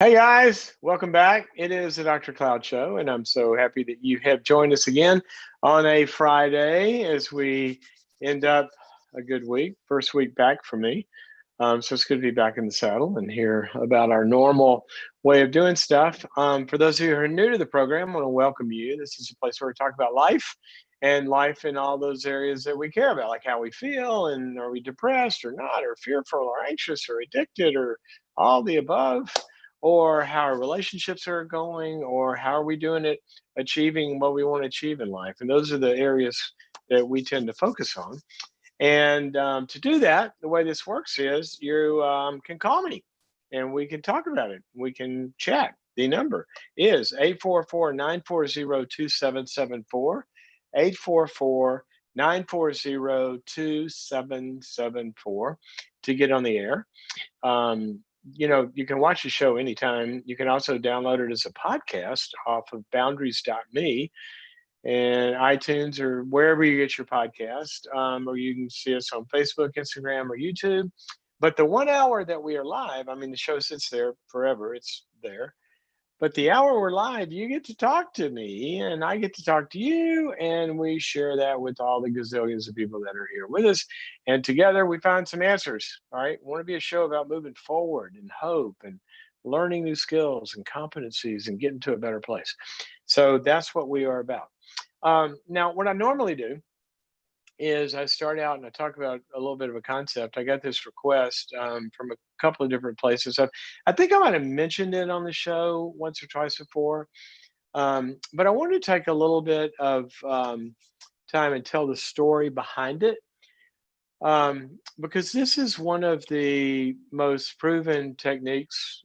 Hey guys, welcome back. It is the Dr. Cloud Show, and I'm so happy that you have joined us again on a Friday as we end up a good week, first week back for me. So it's good to be back in the saddle and hear about our normal way of doing stuff. For those of you who are new to the program, I want to welcome you. This is a place where we talk about life in all those areas that we care about, like how we feel and are we depressed or not, or fearful or anxious or addicted or all the above, or how our relationships are going, or how are we doing it achieving what we want to achieve in life. And those are the areas that we tend to focus on. And to do that, the way this works is you can call me and we can talk about it. We can chat. The number is 844-940-2774, 844-940-2774 to get on the air. You can watch the show anytime. You can also download it as a podcast off of boundaries.me and iTunes or wherever you get your podcast, or you can see us on Facebook, Instagram, or YouTube. But the 1 hour that we are live, I mean, the show sits there forever, it's there. But the hour we're live, you get to talk to me and I get to talk to you, and we share that with all the gazillions of people that are here with us. And together we find some answers. All right. We want to be a show about moving forward and hope and learning new skills and competencies and getting to a better place. So that's what we are about. Now, what I normally do is I start out and I talk about a little bit of a concept. I got this request from a couple of different places. I think I might have mentioned it on the show once or twice before, but I wanted to take a little bit of time and tell the story behind it, because this is one of the most proven techniques,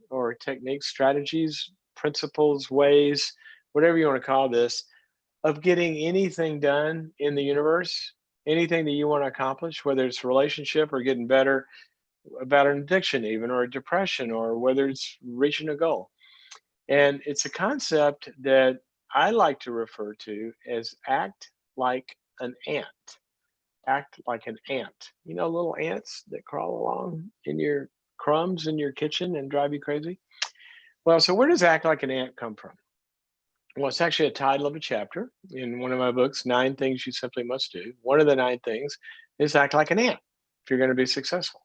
strategies, principles, ways, whatever you want to call this, of getting anything done in the universe, anything that you want to accomplish, whether it's a relationship or getting better about an addiction, even, or a depression, or whether it's reaching a goal. And it's a concept that I like to refer to as act like an ant. Act like an ant. You know, little ants that crawl along in your crumbs in your kitchen and drive you crazy? Well, so where does act like an ant come from? Well, it's actually a title of a chapter in one of my books, Nine Things You Simply Must Do. One of the nine things is act like an ant if you're going to be successful.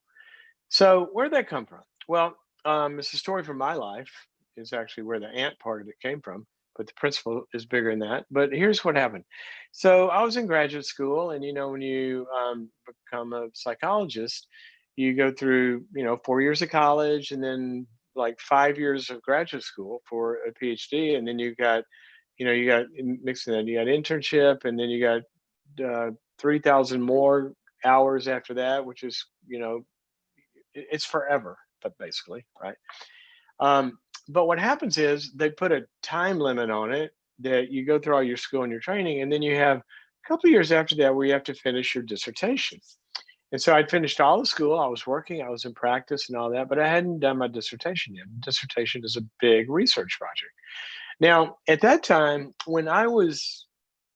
So, where'd that come from? Well, it's a story from my life, is actually where the ant part of it came from, but the principle is bigger than that. But here's what happened. So, I was in graduate school, and when you become a psychologist, you go through, 4 years of college and then like 5 years of graduate school for a PhD, and then you got mixing that. You got internship, and then you got 3,000 more hours after that, which is it's forever, but basically, right? But what happens is they put a time limit on it that you go through all your school and your training, and then you have a couple of years after that where you have to finish your dissertation. And so I'd finished all the school. I was working, I was in practice and all that, but I hadn't done my dissertation yet. Dissertation is a big research project. Now, at that time, when I was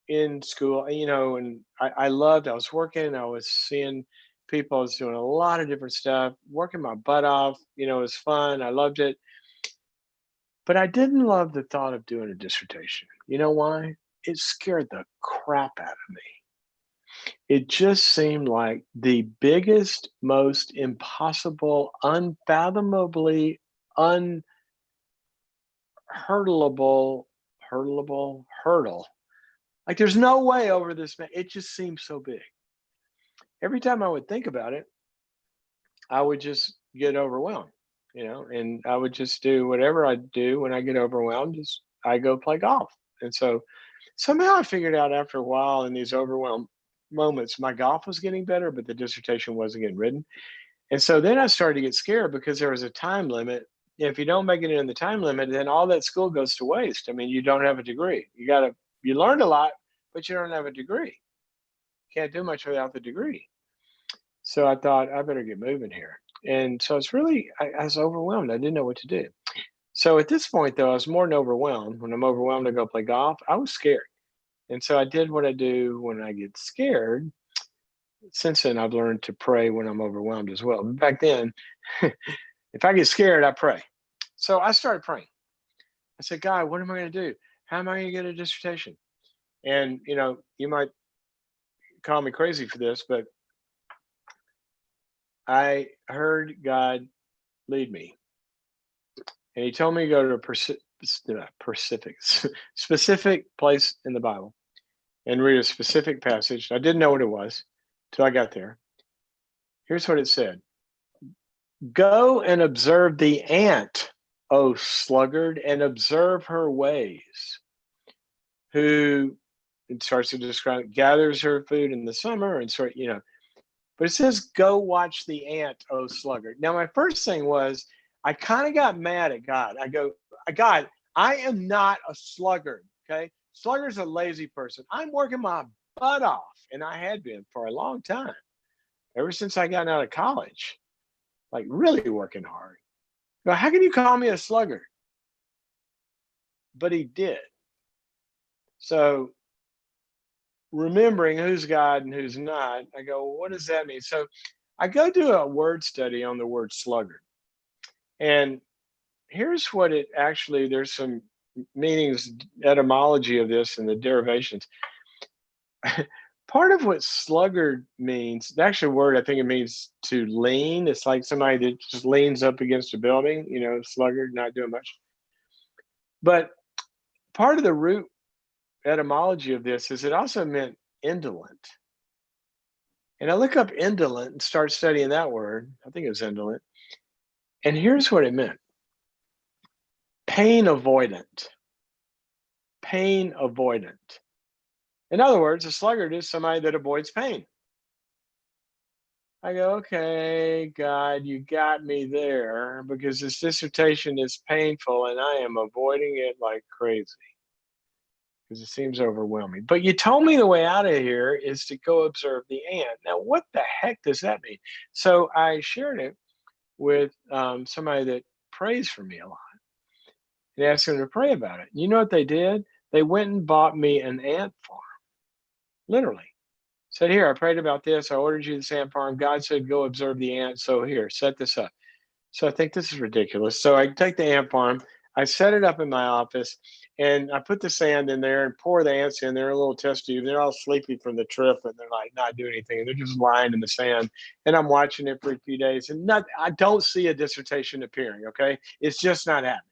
in school, and I was working, I was seeing people, I was doing a lot of different stuff, working my butt off. It was fun. I loved it. But I didn't love the thought of doing a dissertation. You know why? It scared the crap out of me. It just seemed like the biggest, most impossible, unfathomably unhurdleable, hurdle. Like there's no way over this. It just seems so big. Every time I would think about it, I would just get overwhelmed, and I would just do whatever I do when I get overwhelmed. Is I go play golf, and so somehow I figured out after a while in these overwhelmed moments, my golf was getting better, but the dissertation wasn't getting written. And so then I started to get scared because there was a time limit. If you don't make it in the time limit, then all that school goes to waste. I mean, you don't have a degree. You learned a lot, but you don't have a degree. Can't do much without the degree. So I thought I better get moving here. And so I was overwhelmed. I didn't know what to do. So at this point, though, I was more than overwhelmed. When I'm overwhelmed to go play golf, I was scared. And so I did what I do when I get scared. Since then, I've learned to pray when I'm overwhelmed as well. But back then, if I get scared, I pray. So I started praying. I said, God, what am I going to do? How am I going to get a dissertation? And, you might call me crazy for this, but I heard God lead me. And he told me to go to a specific place in the Bible and read a specific passage. I didn't know what it was till I got there. Here's what it said. Go and observe the ant, O sluggard, and observe her ways, who, it starts to describe, gathers her food in the summer and but it says, go watch the ant, O sluggard. Now, my first thing was, I kind of got mad at God. I go, God, I am not a sluggard, okay? Sluggard's a lazy person. I'm working my butt off, and I had been for a long time, ever since I got out of college, like really working hard. Now, how can you call me a sluggard? But he did. So remembering who's God and who's not, I go, well, what does that mean? So I go do a word study on the word sluggard. And here's what it actually, there's some meanings, etymology of this and the derivations. Part of what sluggard means, the actual word, I think it means to lean. It's like somebody that just leans up against a building, sluggard, not doing much. But part of the root etymology of this is it also meant indolent. And I look up indolent and start studying that word. I think it was indolent. And here's what it meant. Pain avoidant. Pain avoidant. In other words, a sluggard is somebody that avoids pain. I go, okay, God, you got me there because this dissertation is painful and I am avoiding it like crazy because it seems overwhelming. But you told me the way out of here is to go observe the ant. Now, what the heck does that mean? So I shared it with somebody that prays for me a lot and asked them to pray about it. You know what they did? They went and bought me an ant farm, literally. Said, here, I prayed about this. I ordered you this ant farm. God said, go observe the ants. So here, set this up. So I think this is ridiculous. So I take the ant farm, I set it up in my office, and I put the sand in there and pour the ants in. They're a little test tube. They're all sleepy from the trip, and they're like not doing anything. They're just lying in the sand. And I'm watching it for a few days, and I don't see a dissertation appearing. Okay, it's just not happening.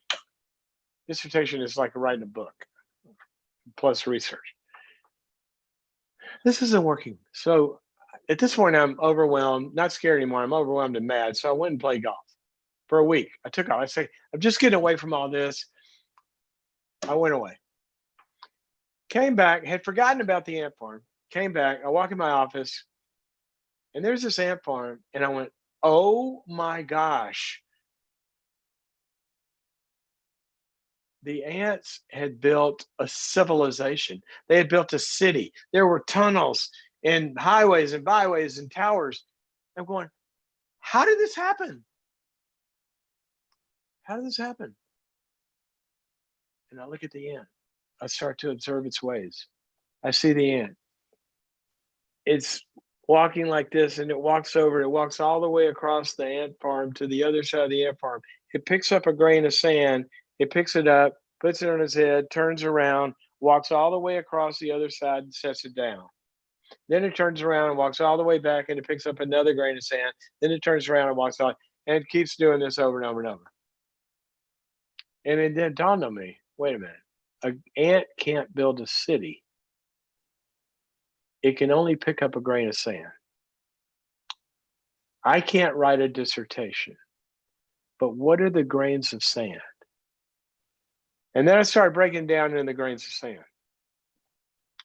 Dissertation is like writing a book plus research. This isn't working. So at this point, I'm overwhelmed, not scared anymore. I'm overwhelmed and mad. So I went and played golf for a week. I took off. I say, I'm just getting away from all this. I went away. Came back, had forgotten about the ant farm. Came back. I walk in my office, and there's this ant farm. And I went, oh my gosh. The ants had built a civilization. They had built a city. There were tunnels and highways and byways and towers. I'm going, how did this happen? How did this happen? And I look at the ant. I start to observe its ways. I see the ant. It's walking like this, and it walks over. It walks all the way across the ant farm to the other side of the ant farm. It picks up a grain of sand. It picks it up, puts it on its head, turns around, walks all the way across the other side and sets it down. Then it turns around and walks all the way back, and it picks up another grain of sand. Then it turns around and walks on, and it keeps doing this over and over and over. And it then dawned on me, wait a minute, an ant can't build a city. It can only pick up a grain of sand. I can't write a dissertation, but what are the grains of sand? And then I started breaking down into the grains of sand.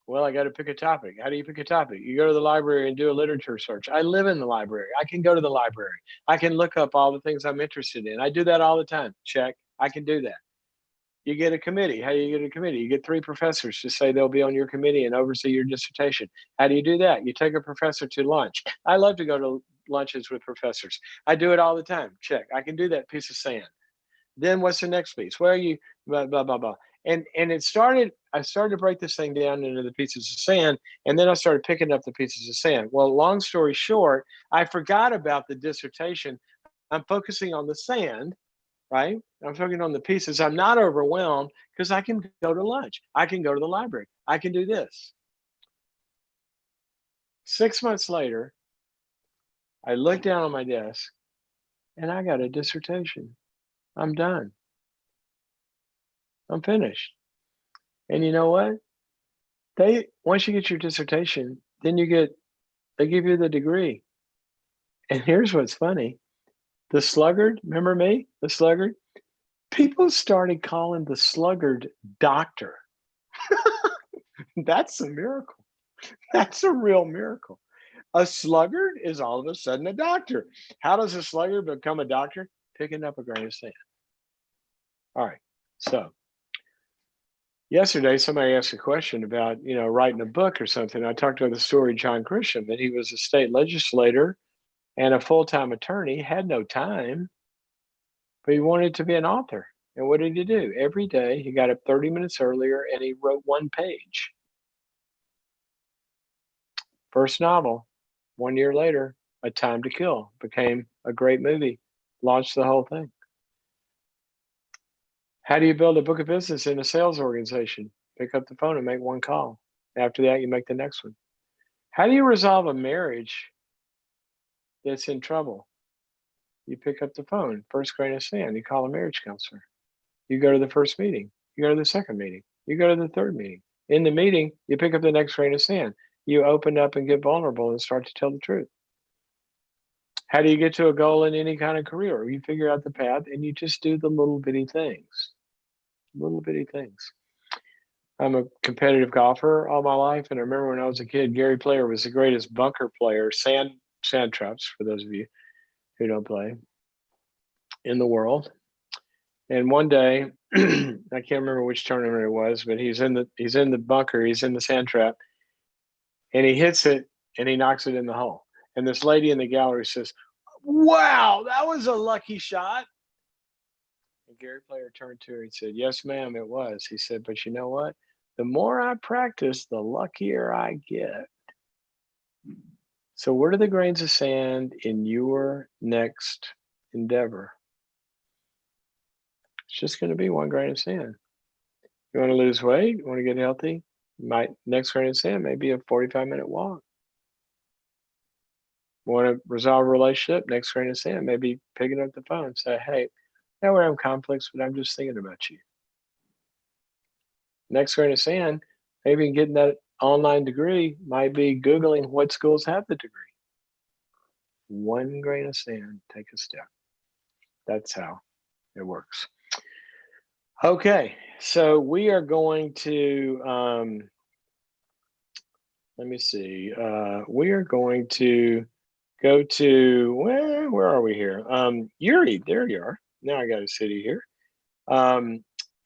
Well, I got to pick a topic. How do you pick a topic? You go to the library and do a literature search. I live in the library. I can go to the library. I can look up all the things I'm interested in. I do that all the time. Check. I can do that. You get a committee. How do you get a committee? You get 3 professors to say they'll be on your committee and oversee your dissertation. How do you do that? You take a professor to lunch. I love to go to lunches with professors. I do it all the time. Check. I can do that piece of sand. Then what's the next piece? Where are you? Blah, blah, blah, blah. And I started to break this thing down into the pieces of sand, and then I started picking up the pieces of sand. Well, long story short, I forgot about the dissertation. I'm focusing on the sand, right? I'm focusing on the pieces. I'm not overwhelmed because I can go to lunch. I can go to the library. I can do this. 6 months later, I look down on my desk and I got a dissertation. I'm done. I'm finished. And you know what? They once you get your dissertation, then they give you the degree. And here's what's funny. The sluggard, remember me? The sluggard? People started calling the sluggard doctor. That's a miracle. That's a real miracle. A sluggard is all of a sudden a doctor. How does a sluggard become a doctor? Picking up a grain of sand. All right. So yesterday, somebody asked a question about, writing a book or something. I talked about the story of John Grisham, that he was a state legislator and a full-time attorney, had no time, but he wanted to be an author. And what did he do? Every day, he got up 30 minutes earlier and he wrote one page. First novel, 1 year later, A Time to Kill became a great movie, launched the whole thing. How do you build a book of business in a sales organization? Pick up the phone and make one call. After that, you make the next one. How do you resolve a marriage that's in trouble? You pick up the phone, first grain of sand, you call a marriage counselor. You go to the first meeting, you go to the second meeting, you go to the third meeting. In the meeting, you pick up the next grain of sand. You open up and get vulnerable and start to tell the truth. How do you get to a goal in any kind of career? You figure out the path and you just do the little bitty things. Little bitty things. I'm a competitive golfer all my life, and I remember when I was a kid, Gary Player was the greatest bunker player, sand traps, for those of you who don't play, in the world. And one day, I can't remember which tournament it was, but he's in the bunker, he's in the sand trap, and he hits it and he knocks it in the hole. And this lady in the gallery says, "Wow, that was a lucky shot." And Gary Player turned to her and said, "Yes, ma'am, it was." He said, "But you know what? The more I practice, the luckier I get." So what are the grains of sand in your next endeavor? It's just going to be one grain of sand. You want to lose weight? You want to get healthy? Next grain of sand may be a 45-minute walk. Want to resolve a relationship? Next grain of sand may be picking up the phone and say, "Hey, now we're having conflicts, but I'm just thinking about you." Next grain of sand, maybe getting that online degree might be Googling what schools have the degree. One grain of sand, take a step. That's how it works. Okay, so we are going to, let me see. We are going to go to, where are we here? Yuri, there you are. Now I got a city here.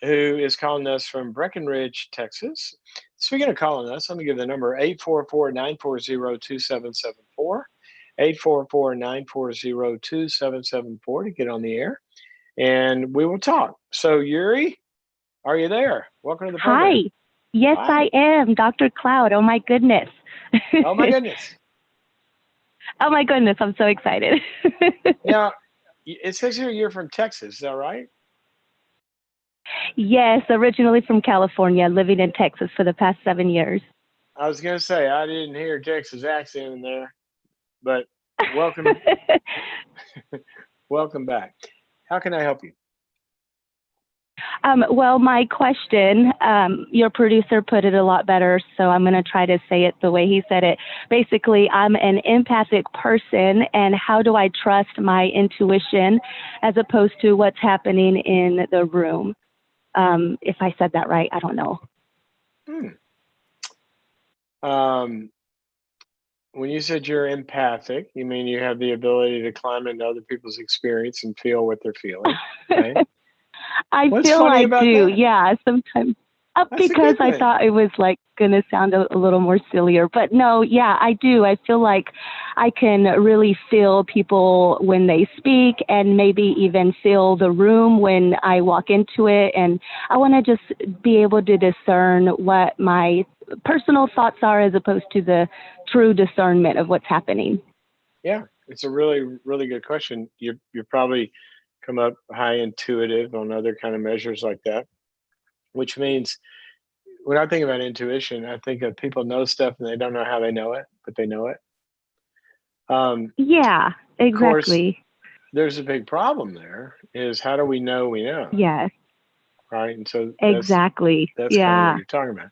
Who is calling us from Breckenridge, Texas. Speaking of calling us, let me give the number 844-940-2774, 844-940-2774 to get on the air, and we will talk. So, Yuri, are you there? Welcome to the program. Hi. Yes, Hi. I am, Dr. Cloud. Oh, my goodness. Oh, my goodness. Oh, my goodness. I'm so excited. Now, it says here you're from Texas. Is that right? Yes, originally from California, living in Texas for the past 7 years. I was going to say, I didn't hear Texas accent in there, but welcome. Welcome back. How can I help you? Well, my question, your producer put it a lot better, so I'm going to try to say it the way he said it. Basically, I'm an empathic person, and how do I trust my intuition as opposed to what's happening in the room? If I said that right, I don't know. When you said you're empathic, you mean you have the ability to climb into other people's experience and feel what they're feeling, right? I What's feel funny I about do, that? yeah, sometimes. That's a Because good I thing. thought it was like going to sound a little more sillier. But no, yeah, I do. I feel like I can really feel people when they speak and maybe even feel the room when I walk into it. And I want to just be able to discern what my personal thoughts are as opposed to the true discernment of what's happening. Yeah, it's a really, really good question. You're probably come up high intuitive on other kind of measures like that, which means when I think about intuition, I think of people know stuff and they don't know how they know it, but they know it. Yeah, Of course, exactly. there's a big problem there is how do we know we know, Yes, right? And so exactly. that's kind of what Yeah. you're talking about.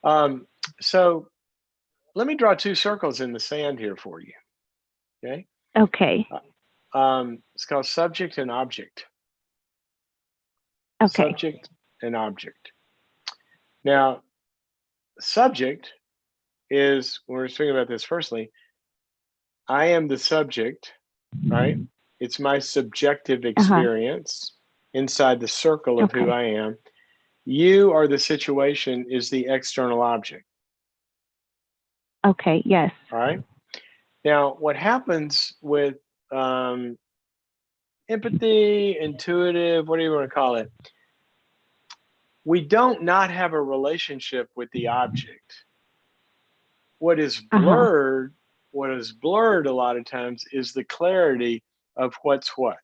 Um, so let me draw two circles in the sand here for you. Okay. Okay. It's called subject and object. Okay. Subject and object. Now, subject is, when we're speaking about this firstly, I am the subject, right? It's my subjective Uh-huh. experience inside the circle of who Okay. I am. You or the situation is the external object, Okay. Yes. all right? Now, what happens with um, empathy, intuitive, whatever you want to call it, we don't not have a relationship with the object. What is Uh-huh. blurred, what is blurred a lot of times is the clarity of what's what.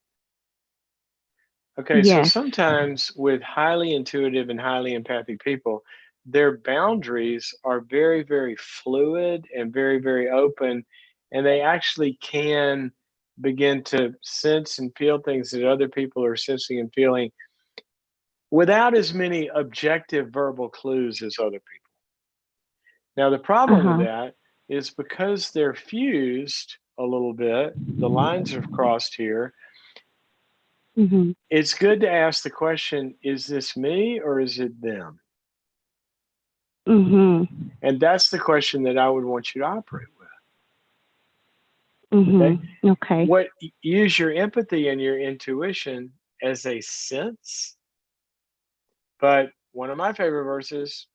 Okay, so Yes. sometimes with highly intuitive and highly empathic people, their boundaries are very, very fluid and very, very open, and they actually can begin to sense and feel things that other people are sensing and feeling without as many objective verbal clues as other people. Now, the problem with Uh-huh. that is because they're fused a little bit, the lines are crossed here. Mhm. It's good to ask the question, is this me or is it them? Mhm. And that's the question that I would want you to operate with. Okay. Mhm. Okay. Use your empathy and your intuition as a sense. But one of my favorite verses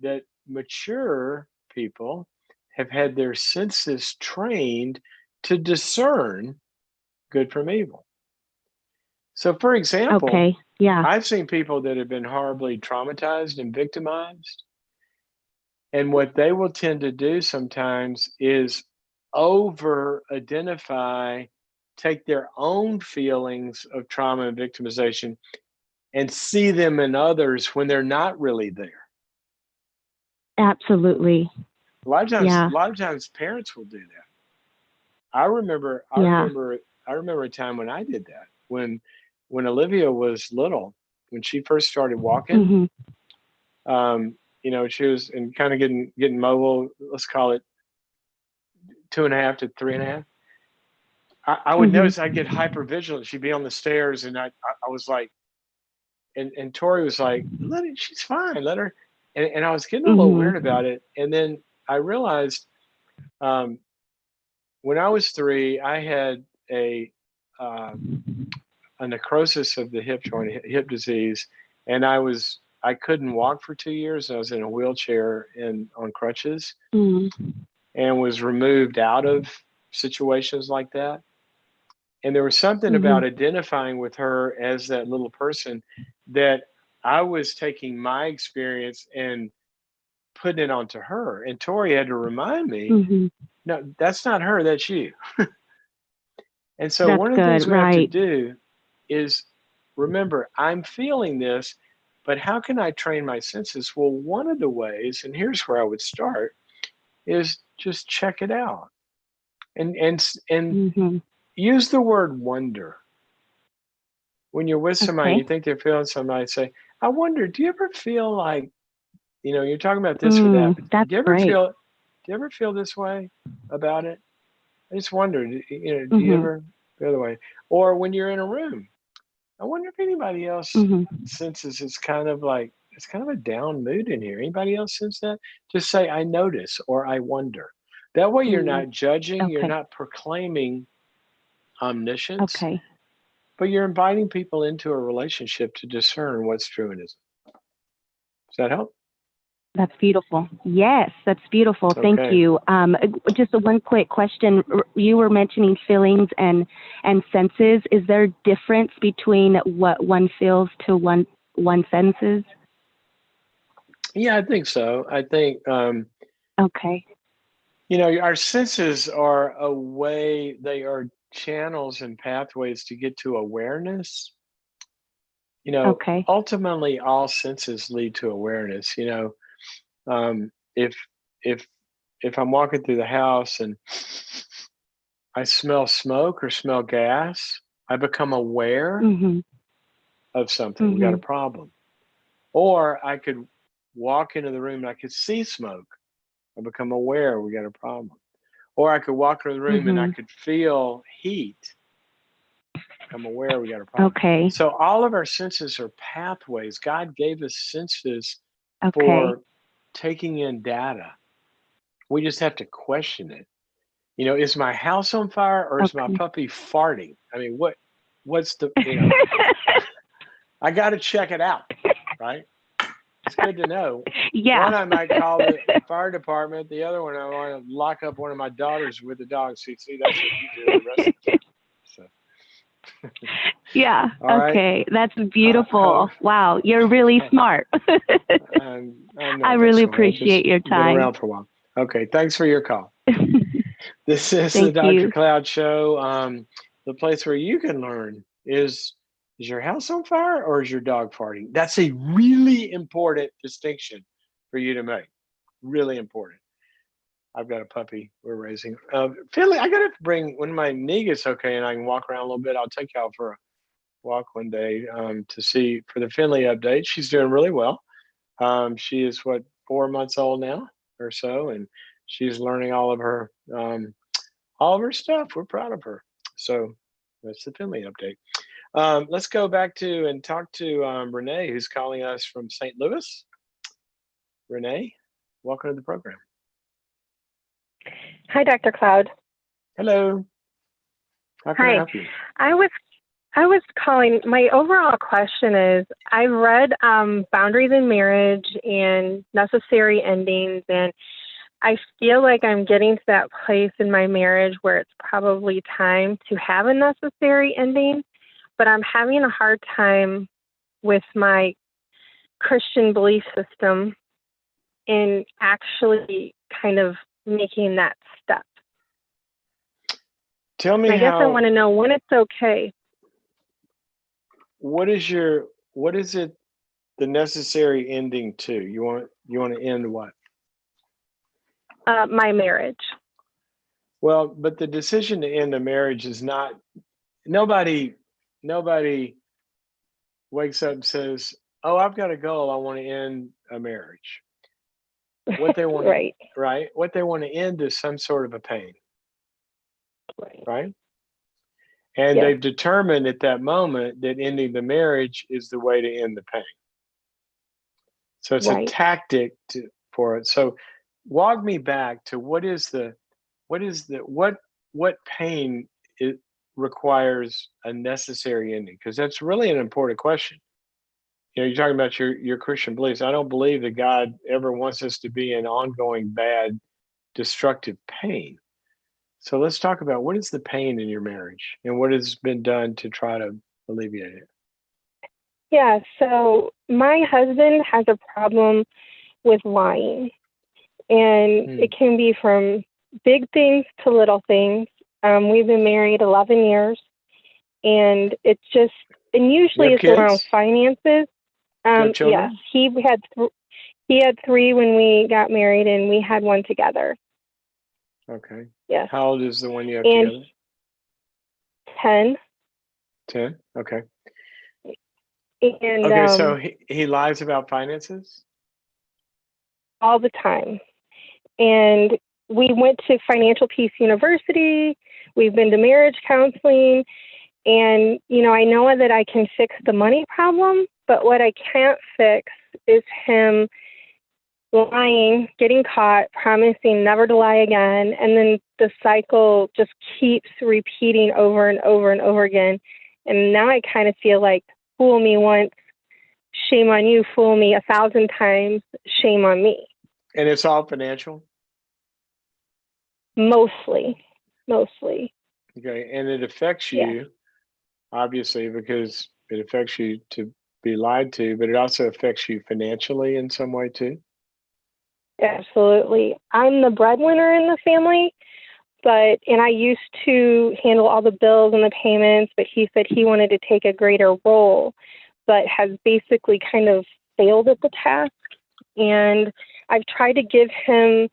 that mature people have had their senses trained to discern good from evil. So, for example, Okay. Yeah. I've seen people that have been horribly traumatized and victimized. And what they will tend to do sometimes is over identify, take their own feelings of trauma and victimization and see them in others when they're not really there. Absolutely. A Yeah. lot of times parents will do that. I remember, I Yeah. remember, I remember a time when I did that. When Olivia was little, when she first started walking, Mhm. she was and kind of getting mobile. Let's call it 2.5 to 3.5. I would Mhm. notice I'd get hyper vigilant. She'd be on the stairs, and I was like, and Tori was like, "Let it, she's fine. Let her." And I was getting a little Mhm. weird about it. And then I realized um, when I was 3, I had um, a necrosis of the hip joint, hip disease, and I couldn't walk for 2 years. I was in a wheelchair and on crutches, Mhm. and was removed out of situations like that. And there was something about Mhm. identifying with her as that little person that I was taking my experience and putting it onto her. And Tori had to remind me, Mhm. no, that's not her, that's you. And so That's one of the good. things we have to Right. do is remember, I'm feeling this, but how can I train my senses? Well, one of the ways, and here's where I would start, is just check it out and Mhm. use the word wonder. When you're with somebody, Okay. you think they're feeling somebody, say, I wonder, do you ever feel like, you're talking about this or that, but That's great. do you ever feel this way about it? I just wonder, do you Mhm. ever feel the way? Or when you're in a room, I wonder if anybody else Mhm. senses it's kind of a down mood in here. Anybody else sense that? Just say, I notice or I wonder. That way you're Mm. not judging, you're Okay. not proclaiming omniscience, Okay. but you're inviting people into a relationship to discern what's true and isn't. Does that help? That's beautiful. Yes, that's beautiful. Thank Okay. you. Just a one quick question. You were mentioning feelings and senses. Is there a difference between what one feels to one senses? Yeah, I think so. I think, Okay. our senses are a way, they are channels and pathways to get to awareness, Okay. ultimately all senses lead to awareness. If if if I'm walking through the house and I smell smoke or smell gas, I become aware Mhm. of something. We got a Mhm. problem. Or I could walk into the room and I could see smoke. I become aware we got a problem. Or I could walk into the room and I Mhm. could feel heat. I'm aware we got a problem. Okay. So all of our senses are pathways. God gave us senses Okay. for taking in data. We just have to question it. Is my house on fire or is my Okay. puppy farting? I mean, what's I got to check it out, right? It's good to know. Yeah. One, I might call the fire department. The other one, I want to lock up one of my daughters with the dog. See, that's what you do the rest of the time. So, Yeah. all right. Okay. That's How, beautiful. Wow. You're really smart. I'm I not that really smart. I've just appreciate your been time. around for a while. Okay. Thanks for your call. This is the Thank Dr. you. Cloud Show. The place where you can learn is your house on fire or is your dog farting? That's a really important distinction for you to make. Really important. I've got a puppy we're raising. Finley, I got to bring when my knee gets okay and I can walk around a little bit. I'll take you out for a walk one day to see for the Finley update. She's doing really well. She is 4 months old now or so, and she's learning all of her stuff. We're proud of her. So that's the Finley update. Let's go back to and talk to Renee, who's calling us from St. Louis. Renee, welcome to the program. Hi, Dr. Cloud. Hello. How can I Hi. help you? I was calling. My overall question is: I've read Boundaries in Marriage and Necessary Endings, and I feel like I'm getting to that place in my marriage where it's probably time to have a necessary ending, but I'm having a hard time with my Christian belief system in actually kind of making that step. Tell me And I guess I how. want to know when it's okay. What is it? The necessary ending to you want to end what? My marriage. Well, but the decision to end a marriage is not. Nobody wakes up and says, "Oh, I've got a goal. I want to end a marriage." What they want to Right. right? What they want to end is some sort of a pain, Right. right? And Yes. they've determined at that moment that ending the marriage is the way to end the pain. So it's a Right. tactic for it. So walk me back to what pain it requires a necessary ending, because that's really an important question. You're talking about your Christian beliefs. I don't believe that God ever wants us to be in ongoing bad, destructive pain. So let's talk about what is the pain in your marriage and what has been done to try to alleviate it. Yeah. So my husband has a problem with lying, and Hmm. it can be from big things to little things. We've been married 11 years, and and You usually have it's around kids? finances. Do you have Yes, children? he had three when we got married, and we had one together. Okay. Yes, How old is the one you have and together? 10, 10. Okay. and Okay. So he lies about finances? all the time. And we went to Financial Peace University. We've been to marriage counseling. And, I know that I can fix the money problem, but what I can't fix is him lying, getting caught, promising never to lie again. And then the cycle just keeps repeating over and over and over again. And now I kind of feel like, fool me once, shame on you; fool me 1,000 times, shame on me. And it's all financial? Mostly. Okay. And it affects Yes, you, obviously, because it affects you to be lied to, but it also affects you financially in some way too. absolutely. I'm the breadwinner in the family, and I used to handle all the bills and the payments, but he said he wanted to take a greater role, but has basically kind of failed at the task. And I've tried to give him,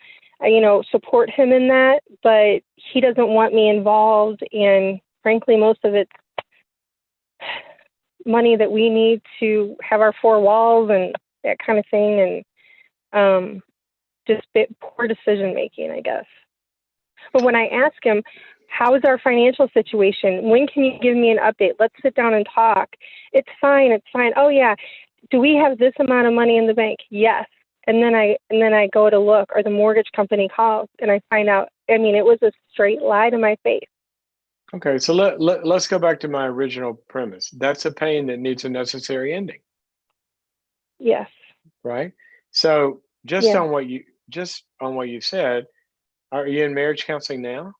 support him in that, but he doesn't want me involved. And frankly, most of it's money that we need to have our four walls and that kind of thing. And just poor decision making, I guess. But when I ask him, how is our financial situation? When can you give me an update? Let's sit down and talk. It's fine. It's fine. Oh yeah. Do we have this amount of money in the bank? Yes. And then I go to look, or the mortgage company calls, and I find out, it was a straight lie to my face. Okay, so let's go back to my original premise. That's a pain that needs a necessary ending. Yes. Right? So just Yeah. on what you said, are you in marriage counseling now?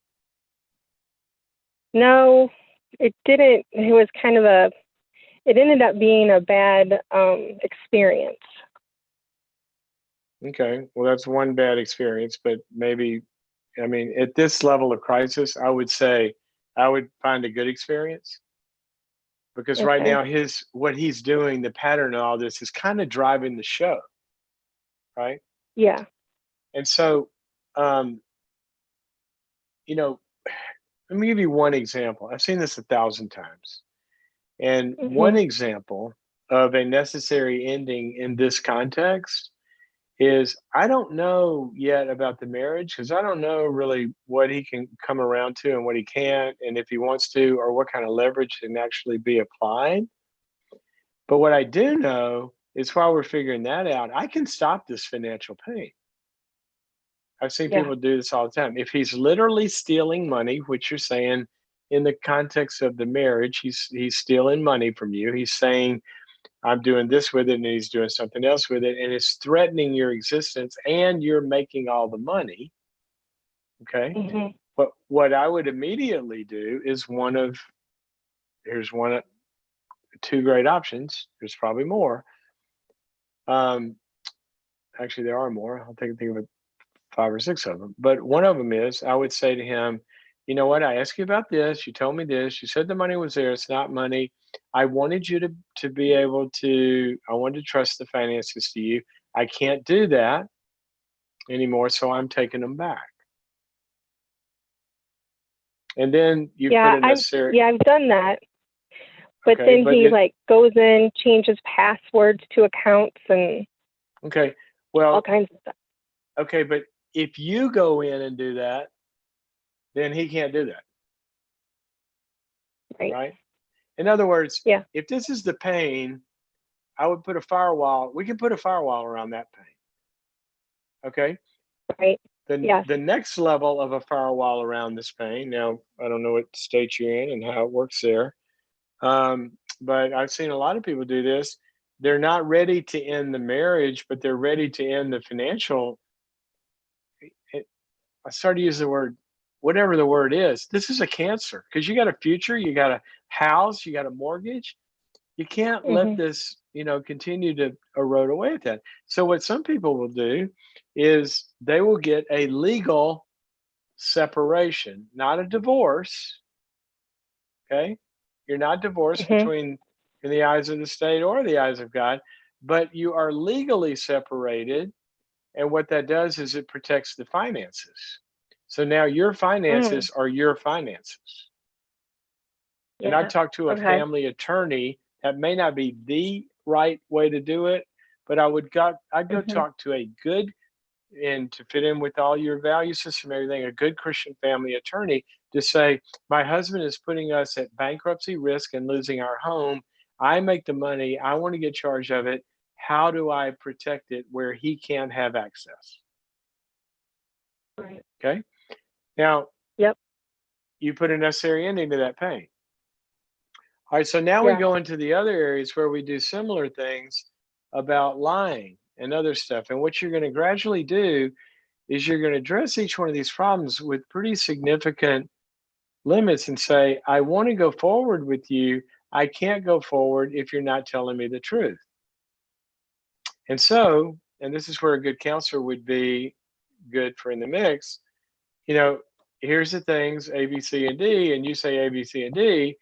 No, it didn't. It was it ended up being a bad experience. Okay, well, that's one bad experience, but maybe, at this level of crisis, I would say I would find a good experience, because right Okay. now what he's doing, the pattern of all this is kind of driving the show, right? Yeah. And so, let me give you one example. I've seen this 1,000 times. And one Mhm. example of a necessary ending in this context is, I don't know yet about the marriage, because I don't know really what he can come around to and what he can't, and if he wants to, or what kind of leverage can actually be applied. But what I do know is, while we're figuring that out, I can stop this financial pain. I've seen Yeah. people do this all the time. If he's literally stealing money, which you're saying in the context of the marriage, he's stealing money from you. He's saying, I'm doing this with it, and he's doing something else with it, and it's threatening your existence, and you're making all the money. Okay. Mhm. But what I would immediately do is, here's two great options. There's probably more. Um, Actually, there are more. I'll think of it, 5 or 6 of them. But one of them is, I would say to him, you know what? I asked you about this. You told me this. You said the money was there. It's not money. I wanted you to be able to. I wanted to trust the finances to you. I can't do that anymore, so I'm taking them back. And then you put Yeah, a necessary. I've done that. But Okay, then he goes in, changes passwords to accounts and okay, all well, kinds of stuff. okay, but if you go in and do that, then he can't do that, Right. right? In other words, Yeah. if this is the pain, I would put a firewall. We can put a firewall around that pain. Okay. Right. Then Yes. the next level of a firewall around this pain. Now, I don't know what state you're in and how it works there, but I've seen a lot of people do this. They're not ready to end the marriage, but they're ready to end the financial. I started to use the word, whatever the word is. This is a cancer, because you got a future, you got a house, you got a mortgage. You can't let Mhm. this, continue to erode away at that. So what some people will do is, they will get a legal separation, not a divorce. Okay. You're not divorced Mhm. in the eyes of the state or the eyes of God, but you are legally separated. And what that does is, it protects the finances. So now your Mm. finances are your finances. And I Yeah. talked to a Okay. family attorney. That may not be the right way to do it, but I'd go Mhm. talk to a good, and to fit in with all your value system, everything, a good Christian family attorney, to say, my husband is putting us at bankruptcy risk and losing our home. I make the money. I want to get charge of it. How do I protect it where he can't have access? Right. Okay. Now, Yep. you put a necessary ending to that pain. All right, so now we Yes. go into the other areas where we do similar things about lying and other stuff. And what you're going to gradually do is, you're going to address each one of these problems with pretty significant limits, and say, I want to go forward with you. I can't go forward if you're not telling me the truth. And so, and this is where a good counselor would be good for in the mix, you know, here's the things A, B, C, and D, and you say A, B, C, and D,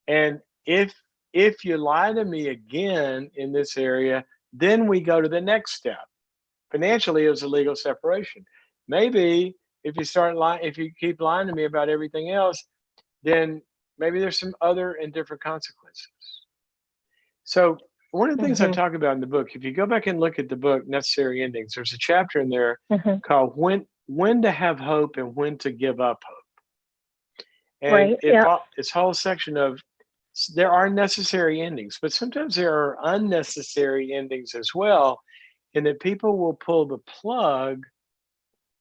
and if you lie to me again in this area, then we go to the next step. Financially, it was a legal separation. Maybe if you start lying, if you keep lying to me about everything else, then maybe there's some other and different consequences. So one of the things I Mhm. talk about in the book, if you go back and look at the book Necessary Endings, there's a chapter in there Mhm. called when to have hope and when to give up hope. And Right. Yeah. it's whole section of there are necessary endings, but sometimes there are unnecessary endings as well, and that people will pull the plug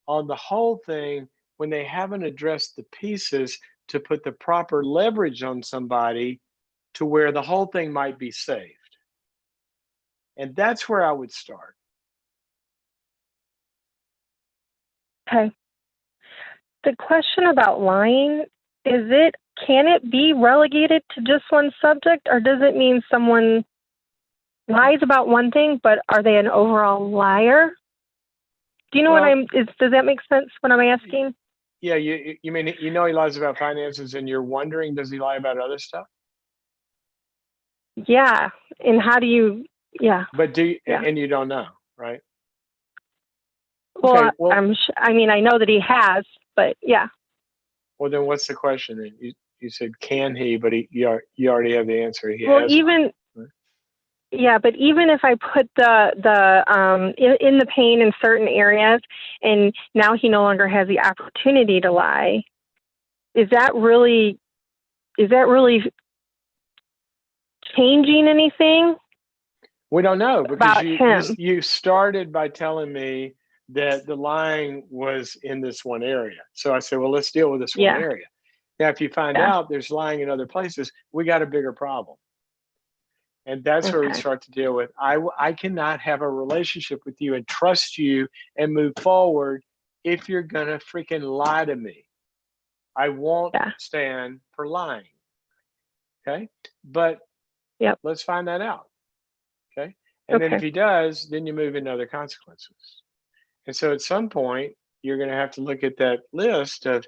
on the whole thing when they haven't addressed the pieces to put the proper leverage on somebody to where the whole thing might be saved. And that's where I would start. Okay. The question about lying is it can it be relegated to just one subject, or does it mean someone lies about one thing, but are they an overall liar? Do you know what Well, does that make sense what I'm asking? yeah, you mean he lies about finances, and you're wondering does he lie about other stuff? Yeah. And how do you, yeah, But yeah. and you don't know, right? Okay, Well, well, I mean, I know that he has, but yeah. then what's the question? Then you said can he, but you already have the answer. He Well, has not. even, Right? yeah, but even if I put in the pain in certain areas and now he no longer has the opportunity to lie, is that really changing anything We don't know because about him? you started by telling me that the lying was in this one area. So I said, well, let's deal with this one Yeah, area. Now, if you find yeah. out there's lying in other places, we got a bigger problem. And that's where we Okay. start to deal with I cannot have a relationship with you and trust you and move forward if you're going to freaking lie to me. I won't Yeah. stand for lying. Okay. But Yep. let's find that out. Okay. And then if Okay. he does, then you move into other consequences. And so at some point, you're going to have to look at that list of,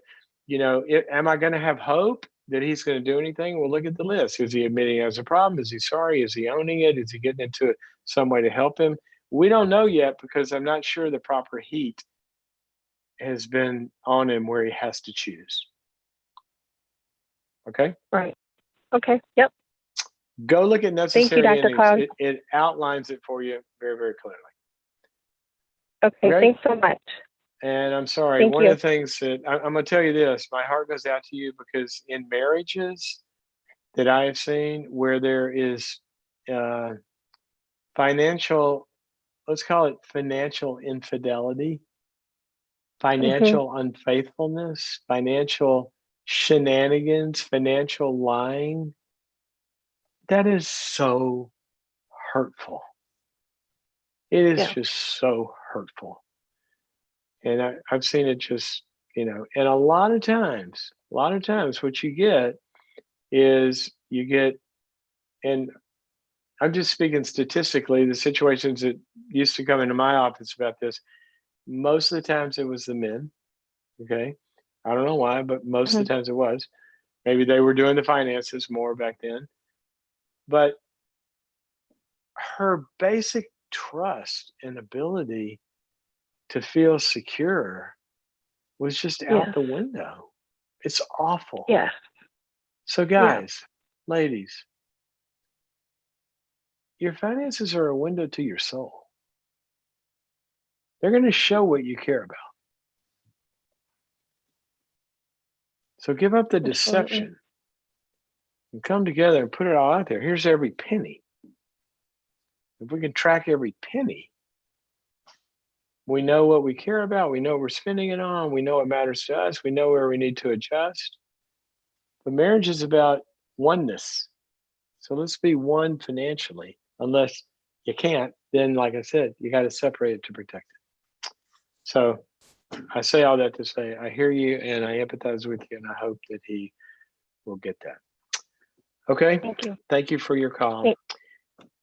am I going to have hope that he's going to do anything? Well, look at the list. Is he admitting he has a problem? Is he sorry? Is he owning it? Is he getting into it some way to help him? We don't know yet because I'm not sure the proper heat has been on him where he has to choose. Okay. Right. Okay. Yep. Go look at Thank you, necessary Dr. endings. Cloud. It outlines it for you very, very clearly. Okay. Okay. Thanks so much. And I'm sorry, Thank one you. of the things that I'm going to tell you this, my heart goes out to you because in marriages that I have seen where there is uh, financial, let's call it financial infidelity, Hmm. financial unfaithfulness, financial shenanigans, financial lying, that is so hurtful. It is Yeah. just so hurtful. And I've seen it just, and a lot of times what you get is you get, and I'm just speaking statistically, the situations that used to come into my office about this, most of the times it was the men. Okay. I don't know why, but most Hmm. of the times it was. Maybe they were doing the finances more back then. But her basic trust and ability to feel secure was just out Yes. the window. It's awful. Yes. So, Yeah. guys, ladies, your finances are a window to your soul. They're going to show what you care about. So give up the Absolutely. deception and come together and put it all out there. Here's every penny. If we can track every penny, we know what we care about. We know what we're spending it on. We know what matters to us. We know where we need to adjust. But marriage is about oneness. So let's be one financially. Unless you can't, then, like I said, you got to separate it to protect it. So I say all that to say I hear you and I empathize with you, and I hope that he will get that. Okay. Thank you. Thank you for your call. Thank-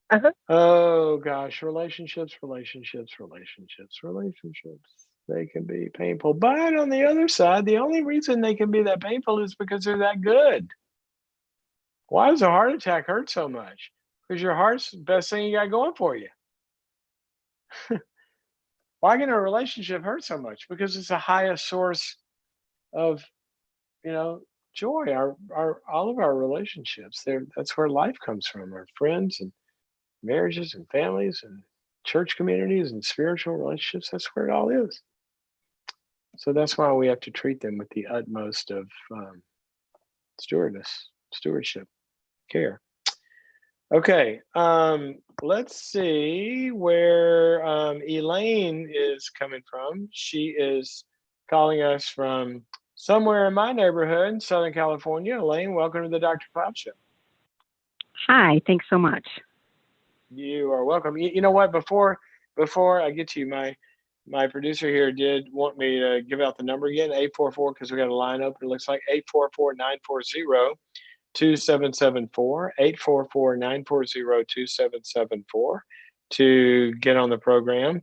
Uh-huh. Oh gosh, relationships, relationships, relationships, relationships. They can be painful. But on the other side, the only reason they can be that painful is because they're that good. Why does a heart attack hurt so much? Because your heart's the best thing you got going for you. Why can a relationship hurt so much? Because it's the highest source of, you know, joy. Our all of our relationships. That's where life comes from. Our friends and marriages and families and church communities and spiritual relationships. That's where it all is. So that's why we have to treat them with the utmost of stewardship, care. Okay, let's see where Elaine is coming from. She is calling us from somewhere in my neighborhood in Southern California. Elaine, welcome to the Dr. Cloud Show. Hi, thanks so much. You are welcome. You know what? Before I get to you, my producer here did want me to give out the number again, 844, because we got a line open. It looks like 844-940-2774, 844-940-2774 to get on the program.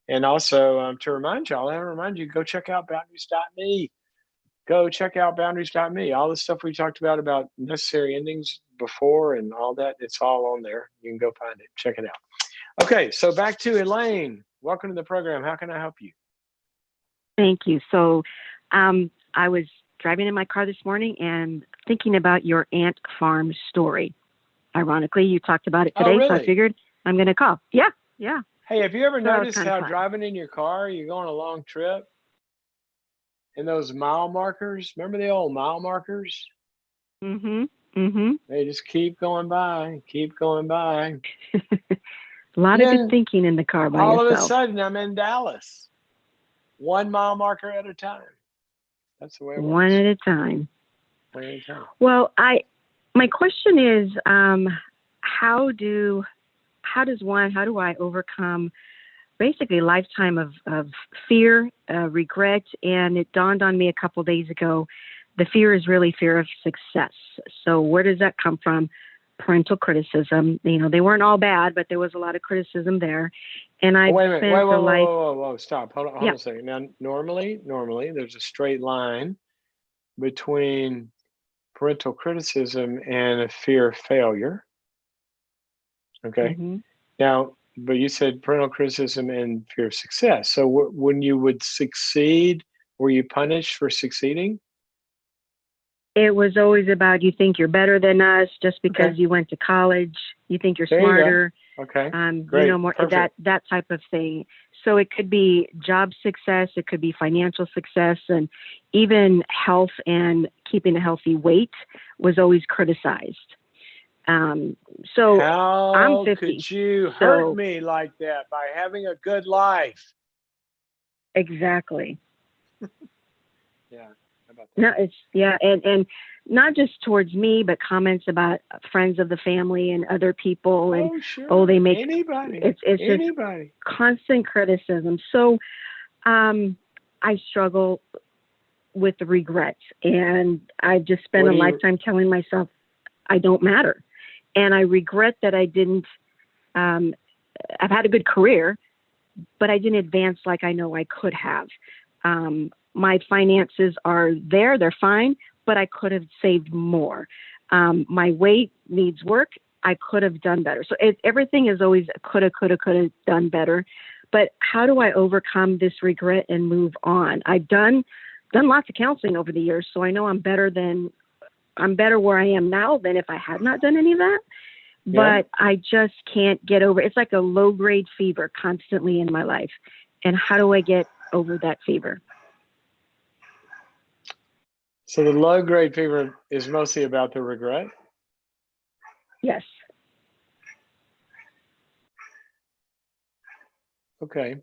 And also to remind y'all, I remind you, go check out boundaries.me. Go check out boundaries.me. All the stuff we talked about necessary endings before and all that, it's all on there. You can go find it. Check it out. Okay, so back to Elaine. Welcome to the program. How can I help you? Thank you. So I was driving in my car this morning and thinking about your ant farm story. Ironically, you talked about it today, really? So I figured I'm going to call. Yeah. Hey, have you ever So noticed how driving in your car, you go on a long trip, and those mile markers, remember the old mile markers? They just keep going by. A lot of good thinking in the car by all yourself. All of a sudden, I'm in Dallas. 1 mile marker at a time. That's the way it works. One at a time. One at a time. Well, my question is, how do I overcome basically a lifetime of fear, regret? And it dawned on me a couple days ago, the fear is really fear of success. So where does that come from? Parental criticism. You know, they weren't all bad, but there was a lot of criticism there. And I wait a minute. whoa, Stop. Hold on a second. Now, normally, there's a straight line between parental criticism and a fear of failure. Okay. Now, but you said parental criticism and fear of success. So when you would succeed, were you punished for succeeding? It was always about, you think you're better than us just because you went to college. You think you're smarter. Okay. Great. You know, more that type of thing. So it could be job success, it could be financial success, and even health and keeping a healthy weight was always criticized. So how I'm 50. Could you hurt me like that by having a good life? Exactly. Yeah. No, it's and not just towards me, but comments about friends of the family and other people, and they make anybody. It's anybody. Just constant criticism. So, I struggle with the regrets, and I've just spent a lifetime telling myself I don't matter, and I regret that I didn't. I've had a good career, but I didn't advance like I know I could have. My finances are there, they're fine, but I could have saved more. My weight needs work. I could have done better. So everything is always coulda done better. But how do I overcome this regret and move on? I've done lots of counseling over the years, so I know I'm better where I am now than if I had not done any of that. But I just can't get over. It's like a low-grade fever constantly in my life. And how do I get over that fever? So the low-grade fever is mostly about the regret? Yes. Okay.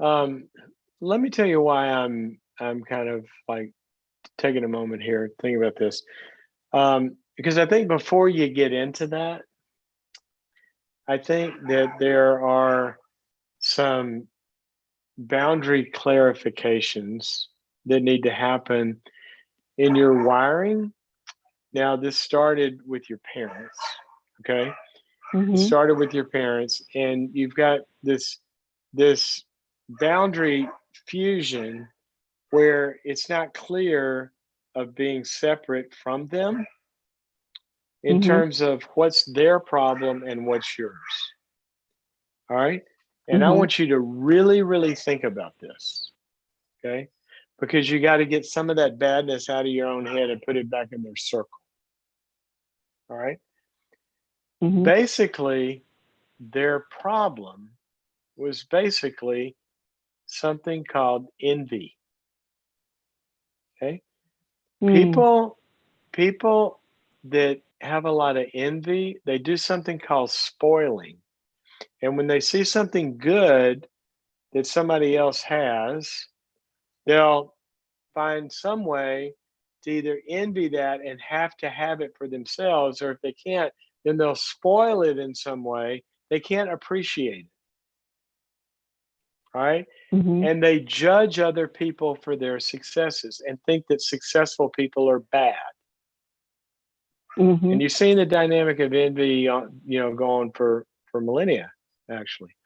Let me tell you why I'm kind of like taking a moment here thinking about this. Because I think before you get into that, I think that there are some boundary clarifications that need to happen in your wiring. Now, this started with your parents, okay? It started with your parents, and you've got this boundary fusion where it's not clear of being separate from them in Mhm. terms of what's their problem and what's yours. All right. And I Mhm. want you to really, really think about this. Okay. Because you got to get some of that badness out of your own head and put it back in their circle. All right. Mhm. Basically, their problem was basically something called envy. Okay. Mm. People that have a lot of envy, they do something called spoiling. And when they see something good that somebody else has, they'll find some way to either envy that and have to have it for themselves, or if they can't, then they'll spoil it in some way. They can't appreciate it. All right. Mhm. And they judge other people for their successes and think that successful people are bad. And Mhm. you've seen the dynamic of envy, going for millennia. Actually,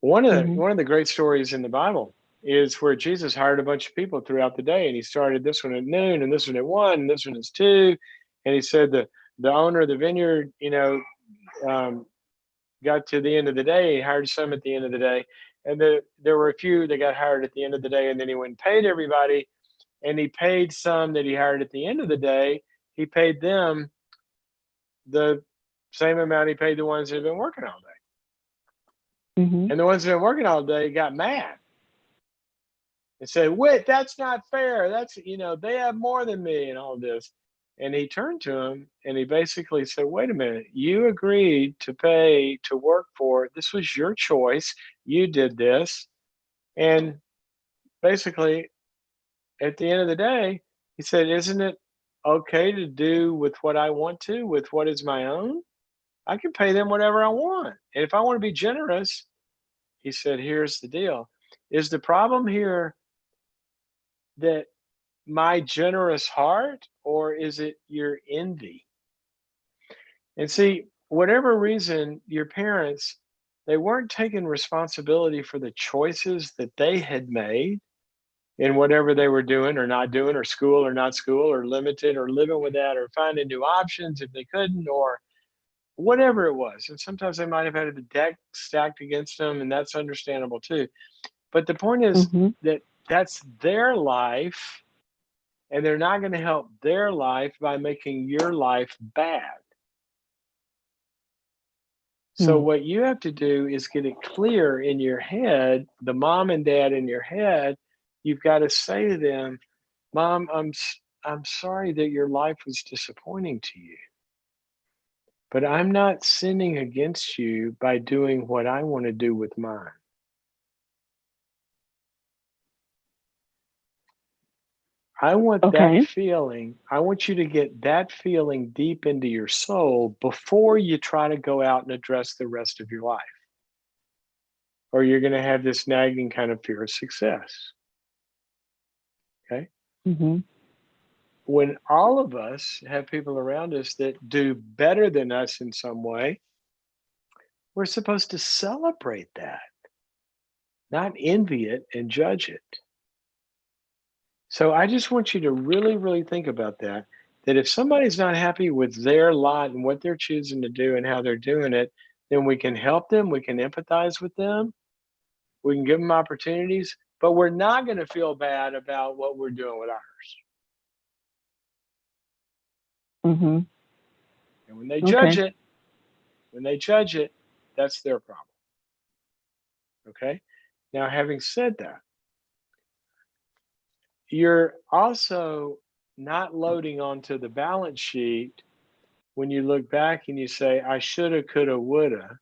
Mhm. one of the great stories in the Bible is where Jesus hired a bunch of people throughout the day, and he started this one at noon, and this one at 1, and this one is 2, and he said the owner of the vineyard, um, got to the end of the day, he hired some at the end of the day, and there were a few that got hired at the end of the day, and then he went and paid everybody, and he paid some that he hired at the end of the day. He paid them the same amount he paid the ones that had been working all day. Mhm. And the ones that had been working all day got mad and said, "Wait, that's not fair. That's, they have more than me," and all this. And he turned to him and he basically said, "Wait a minute, you agreed to pay to work for it. This was your choice. You did this." And basically, at the end of the day, he said, "Isn't it okay to do with what I want to, with what is my own? I can pay them whatever I want. And if I want to be generous," he said, "here's the deal. Is the problem here that my generous heart, or is it your envy?" And see, whatever reason, your parents, they weren't taking responsibility for the choices that they had made in whatever they were doing or not doing, or school or not school, or limited, or living with that, or finding new options if they couldn't, or whatever it was. And sometimes they might have had the deck stacked against them, and that's understandable too. But the point is Mhm. that that's their life, and they're not going to help their life by making your life bad. So, Mm. what you have to do is get it clear in your head, the mom and dad in your head. You've got to say to them, "Mom, I'm sorry that your life was disappointing to you, but I'm not sinning against you by doing what I want to do with mine." I want that Okay. feeling. I want you to get that feeling deep into your soul before you try to go out and address the rest of your life. Or you're going to have this nagging kind of fear of success. Okay. Mhm. When all of us have people around us that do better than us in some way, we're supposed to celebrate that, not envy it and judge it. So I just want you to really, really think about that. That if somebody's not happy with their lot and what they're choosing to do and how they're doing it, then we can help them, we can empathize with them, we can give them opportunities, but we're not going to feel bad about what we're doing with ours. Mhm. And when they judge Okay. it, when they judge it, that's their problem. Okay. Now, having said that, you're also not loading onto the balance sheet when you look back and you say, "I shoulda, coulda, woulda."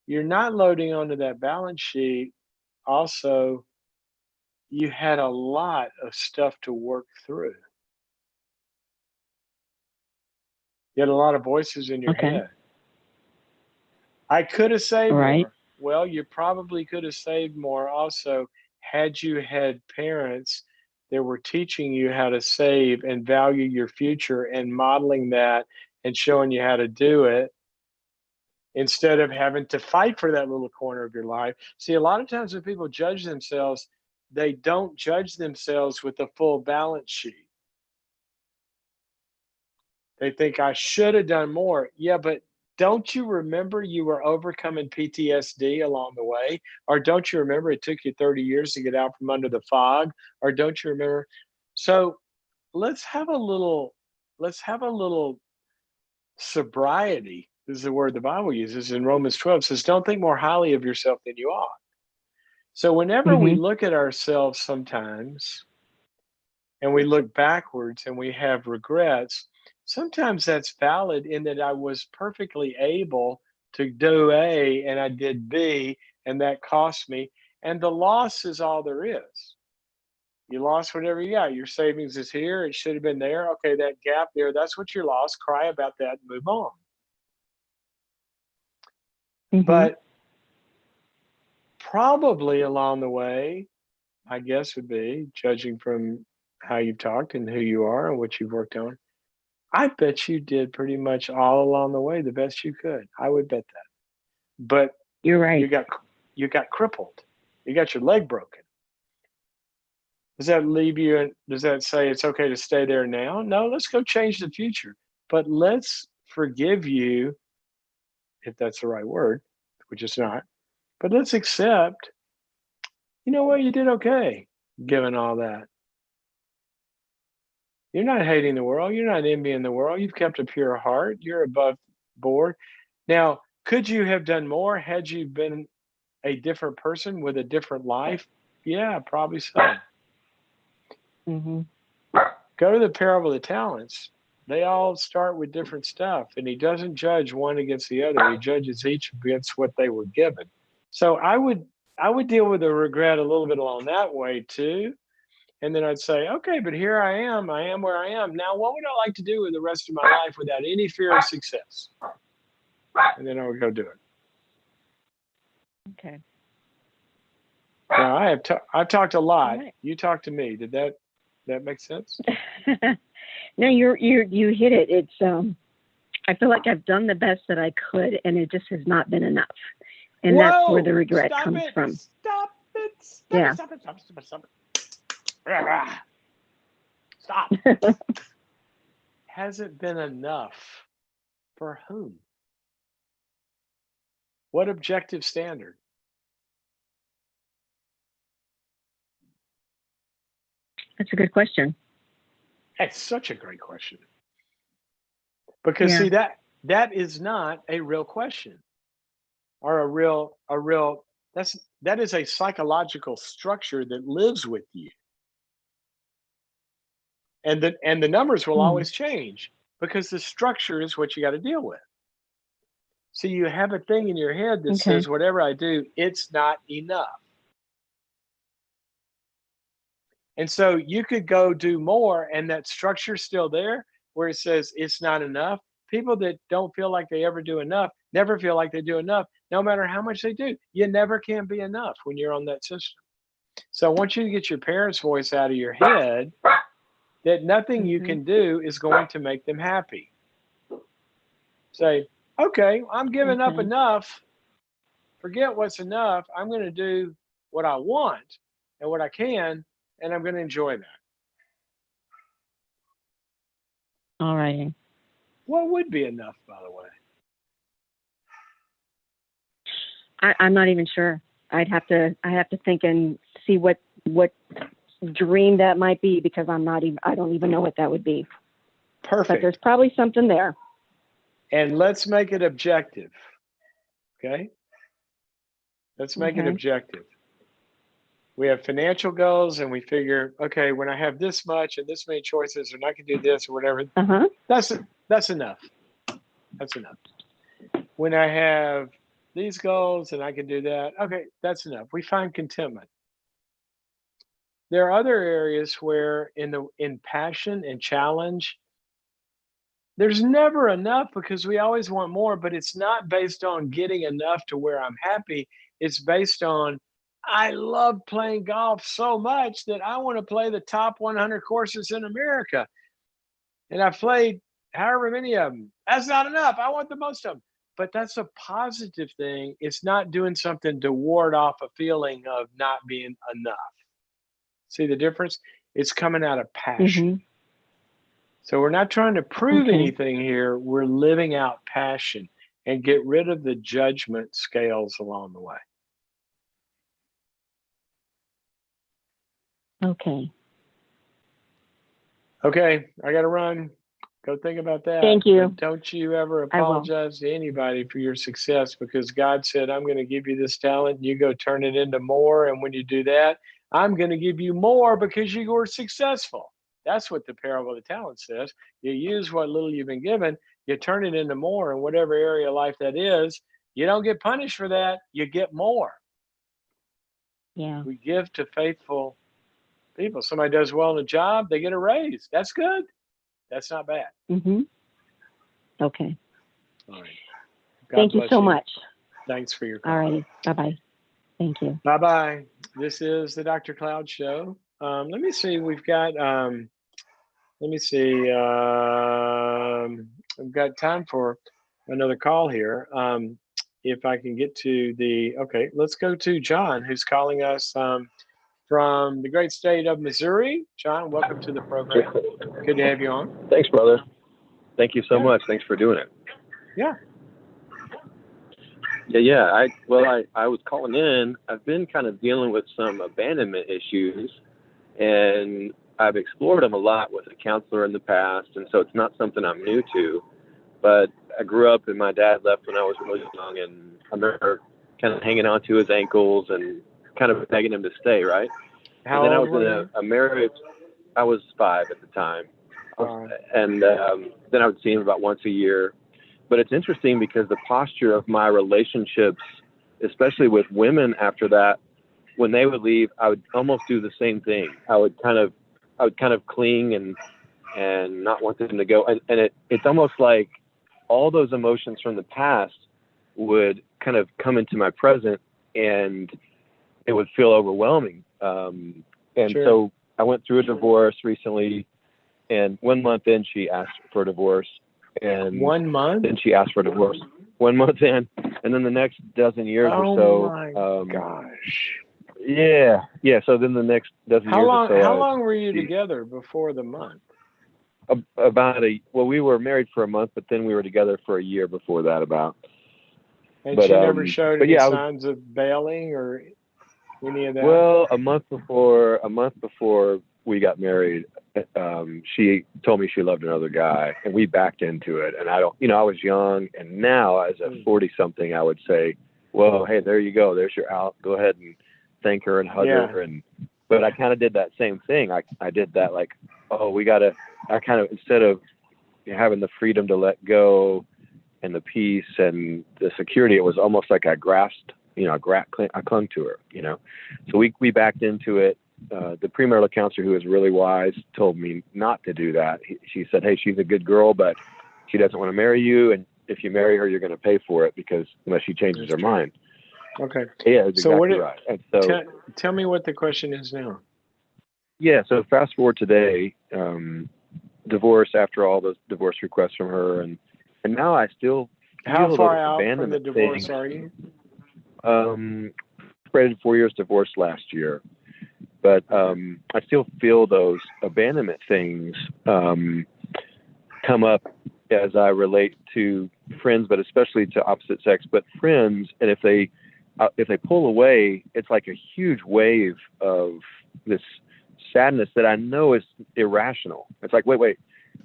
You're not loading onto that balance sheet. Also, you had a lot of stuff to work through. You had a lot of voices in your Okay. head. I could have saved Right. more. Well, you probably could have saved more also had you had parents that were teaching you how to save and value your future and modeling that and showing you how to do it. instead of having to fight for that little corner of your life. See, a lot of times when people judge themselves, they don't judge themselves with the full balance sheet. They think I should have done more. Yeah, but don't you remember you were overcoming PTSD along the way? Or don't you remember it took you 30 years to get out from under the fog? Or don't you remember? So let's have a little, let's have a little sobriety. This is the word the Bible uses in Romans 12. It says, don't think more highly of yourself than you ought. So whenever we Mm-hmm. look at ourselves sometimes and we look backwards and we have regrets, sometimes that's valid in that I was perfectly able to do A and I did B, and that cost me. And the loss is all there is. You lost whatever you got. Your savings is here. It should have been there. Okay, that gap there, that's what you lost. Cry about that and move on. Mm-hmm. But probably along the way, I guess would be, judging from how you've talked and who you are and what you've worked on, I bet you did pretty much all along the way the best you could. I would bet that. But You're right. you got crippled. You got your leg broken. Does that leave you and does that say it's okay to stay there now? No, let's go change the future. But let's forgive you, if that's the right word, which it's not. But let's accept, you know what, you did okay given all that. You're not hating the world. You're not envying the world. You've kept a pure heart. You're above board. Now, could you have done more had you been a different person with a different life? Yeah, probably so. Mm-hmm. Go to the parable of the talents. They all start with different stuff, and he doesn't judge one against the other. He judges each against what they were given. So I would deal with the regret a little bit along that way too. And then I'd say, okay, but here I am. I am where I am. Now, what would I like to do with the rest of my life without any fear of success? And then I would go do it. Okay. Now, I've talked a lot. Right. You talked to me. Did that make sense? No, you hit it. It's I feel like I've done the best that I could, and it just has not been enough, and that's where the Whoa! regret Stop comes it! from. Stop it! Stop Yeah. it! Stop it! Stop it! Stop it! Stop it! Stop. Hasn't been enough for whom? What objective standard? That's a good question. That's such a great question. Because Yeah. see that is not a real question or a real that is a psychological structure that lives with you. And the numbers will Hmm. always change because the structure is what you got to deal with. So you have a thing in your head that Okay. says whatever I do, it's not enough. And so you could go do more and that structure's still there where it says it's not enough. People that don't feel like they ever do enough never feel like they do enough, no matter how much they do. You never can be enough when you're on that system. So I want you to get your parents' voice out of your head that nothing you Hmm. can do is going to make them happy. Say, okay, I'm giving up Okay. enough. Forget what's enough. I'm going to do what I want and what I can, and I'm going to enjoy that. All righty. What would be enough, by the way? I'm not even sure. I have to think and see what dream that might be, because I don't even know what that would be. But there's Perfect. probably something there. And let's make it objective. Okay? Let's make it Okay. objective. We have financial goals and we figure, okay, when I have this much and this many choices and I can do this or whatever, Uh-huh. that's enough. That's enough. When I have these goals and I can do that, okay, that's enough. We find contentment. There are other areas where in passion and challenge, there's never enough because we always want more, but it's not based on getting enough to where I'm happy. It's based on I love playing golf so much that I want to play the top 100 courses in America. And I've played however many of them. That's not enough. I want the most of them. but that's a positive thing. It's not doing something to ward off a feeling of not being enough. See the difference? It's coming out of passion. Mhm. So we're not trying to prove Okay. anything here. We're living out passion and get rid of the judgment scales along the way. Okay. Okay, I got to run. Go think about that. Thank you. But don't you ever I will. apologize to anybody for your success, because God said, I'm going to give you this talent. You go turn it into more. And when you do that, I'm going to give you more because you were successful. That's what the parable of the talent says. You use what little you've been given, you turn it into more in whatever area of life that is. You don't get punished for that. You get more. Yeah. We give to faithful people. Somebody does well in a job, they get a raise. That's good. That's not bad. Mhm. Okay. All right. God Thank you bless so much. Thanks for your call. All righty. Bye-bye. Thank you. Bye-bye. This is the Dr. Cloud Show. Let me see. We've got, we've got time for another call here. If I can get to okay, let's go to John, who's calling us from the great state of Missouri. John, welcome to the program. Good to have you on. Thanks, brother. Thank you so Yeah. much. Thanks for doing it. Yeah. Yeah. I was calling in. I've been kind of dealing with some abandonment issues, and I've explored them a lot with a counselor in the past, and so it's not something I'm new to. But I grew up, and my dad left when I was really young, and I remember kind of hanging on to his ankles and kind of begging him to stay, right? How and then I old was were in you? a marriage. I was 5 at the time. And then I would see him about once a year. But it's interesting because the posture of my relationships, especially with women after that, when they would leave, I would almost do the same thing. I would kind of cling and not want them to go. And it's almost like all those emotions from the past would kind of come into my present, and it would feel overwhelming. Sure. So I went through a divorce recently, and 1 month in, she asked for a divorce. And 1 month? Then she asked for a divorce. 1 month in, and then the next dozen years or so. Oh my gosh. Yeah. So then the next dozen years or so. How long were you together before the month? We were married for a month, but then we were together for a year before that about. And she never showed any signs of bailing or any of that? Well, a month before we got married, she told me she loved another guy, and we backed into it. And I was young, and now as a 40-something, I would say, well, hey, there you go. There's your out. Go ahead and thank her and hug her. But I kind of did that same thing. I did that like, instead of having the freedom to let go and the peace and the security, it was almost like I grasped, I clung to her, So we backed into it. The premarital counselor, who was really wise, told me not to do that. She said, hey, she's a good girl, but she doesn't want to marry you. And if you marry her, you're going to pay for it, because unless she changes her mind. Okay. Yeah, that's exactly right. And so tell me what the question is now. Yeah. So fast forward today, divorce after all those divorce requests from her. And now I still feel how far out from the divorce are you? Separated 4 years, divorced last year. But I still feel those abandonment things come up as I relate to friends, but especially to opposite sex. But friends, and if they pull away, it's like a huge wave of this sadness that I know is irrational. It's like, wait,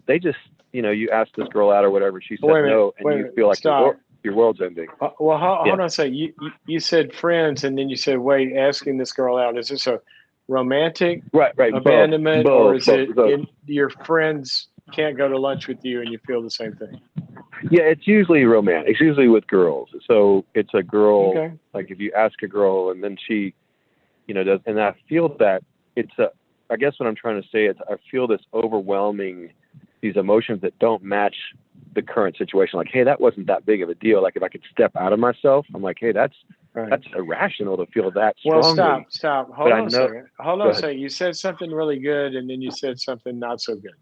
they just, you asked this girl out or whatever, she said no, and you feel like your world's ending. Well, hold on a second. You said friends, and then you said, wait, asking this girl out. Is this a romantic abandonment, both, or is it your friends can't go to lunch with you and you feel the same thing? Yeah, it's usually romantic. It's usually with girls. So it's a girl, like if you ask a girl and then she, does, and I feel that I guess what I'm trying to say is I feel this overwhelming, these emotions that don't match the current situation. Like, hey, that wasn't that big of a deal. Like if I could step out of myself, I'm like, hey, that's irrational to feel that strongly. Well, stop. Hold on a second. You said something really good, and then you said something not so good.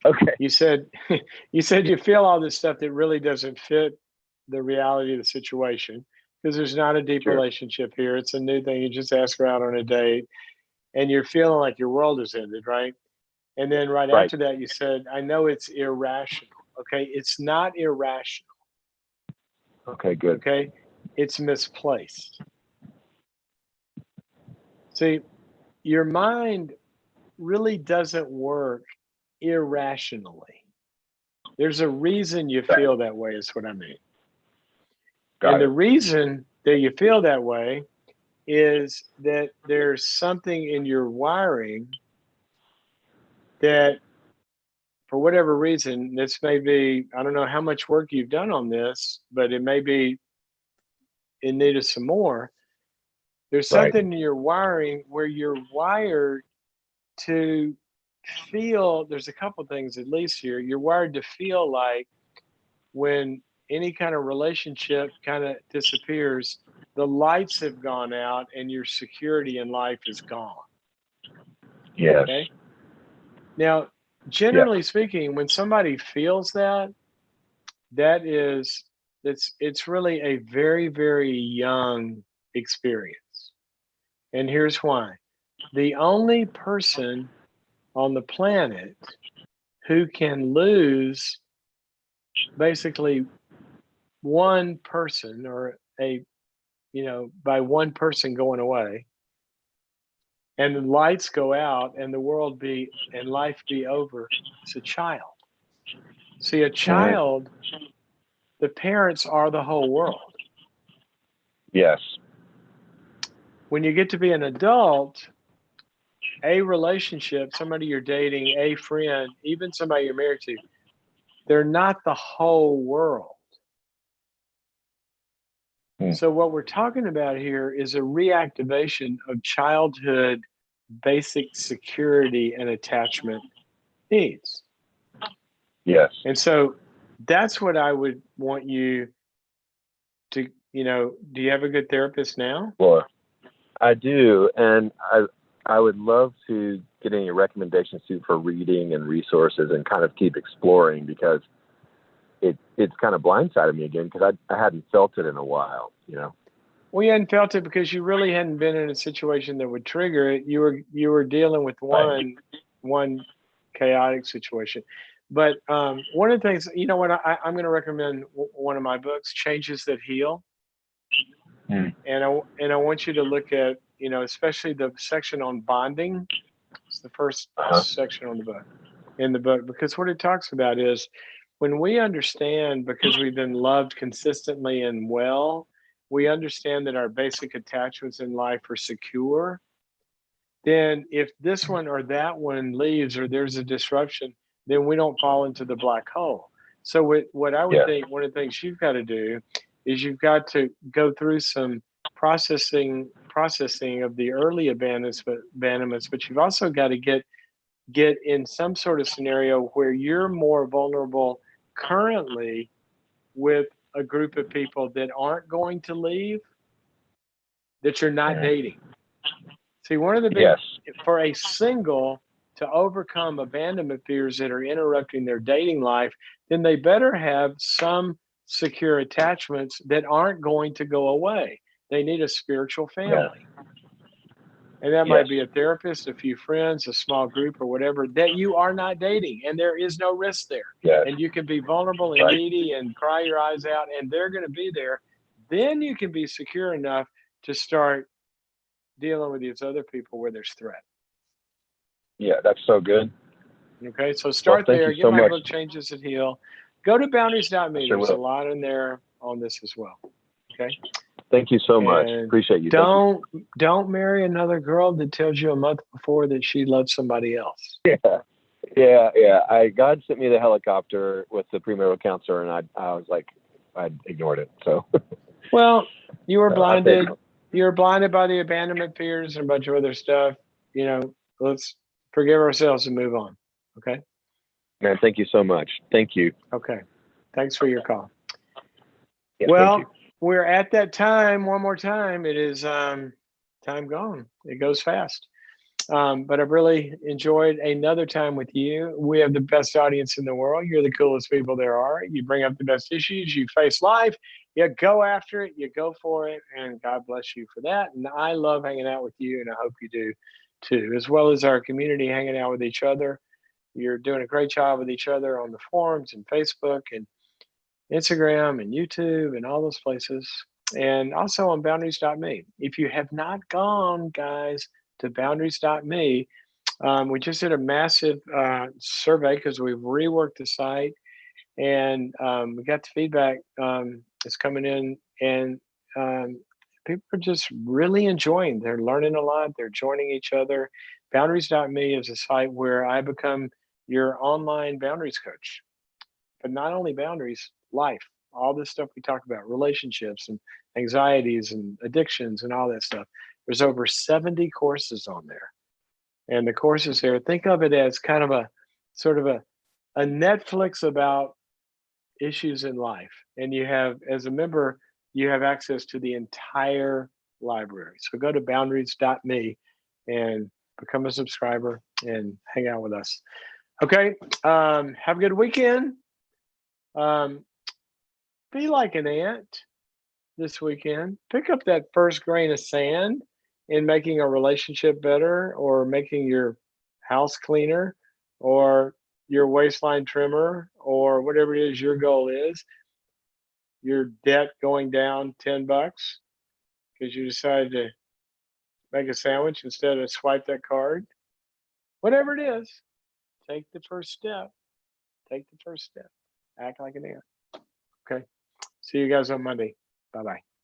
Okay. You said you feel all this stuff that really doesn't fit the reality of the situation, because there's not a deep Sure. relationship here. It's a new thing. You just ask her out on a date and you're feeling like your world has ended, right? And then right Right. after that, you said, I know it's irrational. Okay. It's not irrational. Okay, good. Okay. It's misplaced. See, your mind really doesn't work irrationally. There's a reason you feel that way, is what I mean. And the reason that you feel that way is that there's something in your wiring that, for whatever reason, this may be, I don't know how much work you've done on this, but it may be in need of some more. There's something in your wiring where you're wired to feel, there's a couple things at least here. You're wired to feel like when any kind of relationship kind of disappears, the lights have gone out and your security in life is gone. Yes. Okay. Now, generally speaking, when somebody feels that, it's really a very, very young experience. And here's why. The only person on the planet who can lose basically one person, or by one person going away, and the lights go out and the world be and life be over, it's a child. See, a child, the parents are the whole world. Yes. When you get to be an adult, a relationship, somebody you're dating, a friend, even somebody you're married to, they're not the whole world. So what we're talking about here is a reactivation of childhood basic security and attachment needs. Yes. And so that's what I would want you to, do you have a good therapist now? Well, I do. And I would love to get any recommendations for reading and resources and kind of keep exploring, because it's kind of blindsided me again, because I hadn't felt it in a while, Well, you hadn't felt it because you really hadn't been in a situation that would trigger it. You were dealing with one chaotic situation. But one of the things, what I'm going to recommend one of my books, Changes That Heal. And I want you to look at, especially the section on bonding. It's the first section in the book, because what it talks about is when we understand, because we've been loved consistently and well, we understand that our basic attachments in life are secure. Then if this one or that one leaves, or there's a disruption, then we don't fall into the black hole. So what I would think, one of the things you've got to do is you've got to go through some processing of the early abandonments, but you've also got to get in some sort of scenario where you're more vulnerable currently with a group of people that aren't going to leave, that you're not dating. See, one of the big, for a single to overcome abandonment fears that are interrupting their dating life, then they better have some secure attachments that aren't going to go away. They need a spiritual family. And that might be a therapist, a few friends, a small group, or whatever, that you are not dating. And there is no risk there. And you can be vulnerable and needy and cry your eyes out, and they're going to be there. Then you can be secure enough to start dealing with these other people where there's threat. Yeah, that's so good. Okay, so start there. Get my book, Changes That Heal. Go to boundaries.me. There's a lot in there on this as well. Okay. Thank you so much. Appreciate you. Don't marry another girl that tells you a month before that she loves somebody else. Yeah. God sent me the helicopter with the premarital counselor, and I was like, I ignored it. So. Well, you were blinded. You were blinded by the abandonment fears and a bunch of other stuff. Let's forgive ourselves and move on. Okay. Man, thank you so much. Thank you. Okay. Thanks for your call. Yeah, well, we're at that time. One more time. It is time gone. It goes fast. But I've really enjoyed another time with you. We have the best audience in the world. You're the coolest people there are. You bring up the best issues. You face life yeah, go after it. You go for it, and God bless you for that. And I love hanging out with you, and I hope you do too, as well as our community hanging out with each other. You're doing a great job with each other on the forums and Facebook and Instagram and YouTube and all those places. And also on boundaries.me. If you have not gone, guys, to boundaries.me, we just did a massive survey because we've reworked the site, and we got the feedback that's coming in, and people are just really enjoying. They're learning a lot. They're joining each other. Boundaries.me is a site where I become your online boundaries coach, but not only boundaries, life, all this stuff we talk about, relationships and anxieties and addictions and all that stuff. There's over 70 courses on there. And the courses there, think of it as kind of a sort of a Netflix about issues in life. And you have, as a member, you have access to the entire library. So go to boundaries.me and become a subscriber and hang out with us. Okay. Have a good weekend. Be like an ant this weekend. Pick up that first grain of sand in making a relationship better, or making your house cleaner, or your waistline trimmer, or whatever it is your goal is. Your debt going down $10 because you decided to make a sandwich instead of swipe that card. Whatever it is, take the first step. Take the first step. Act like an ant. Okay. See you guys on Monday. Bye-bye.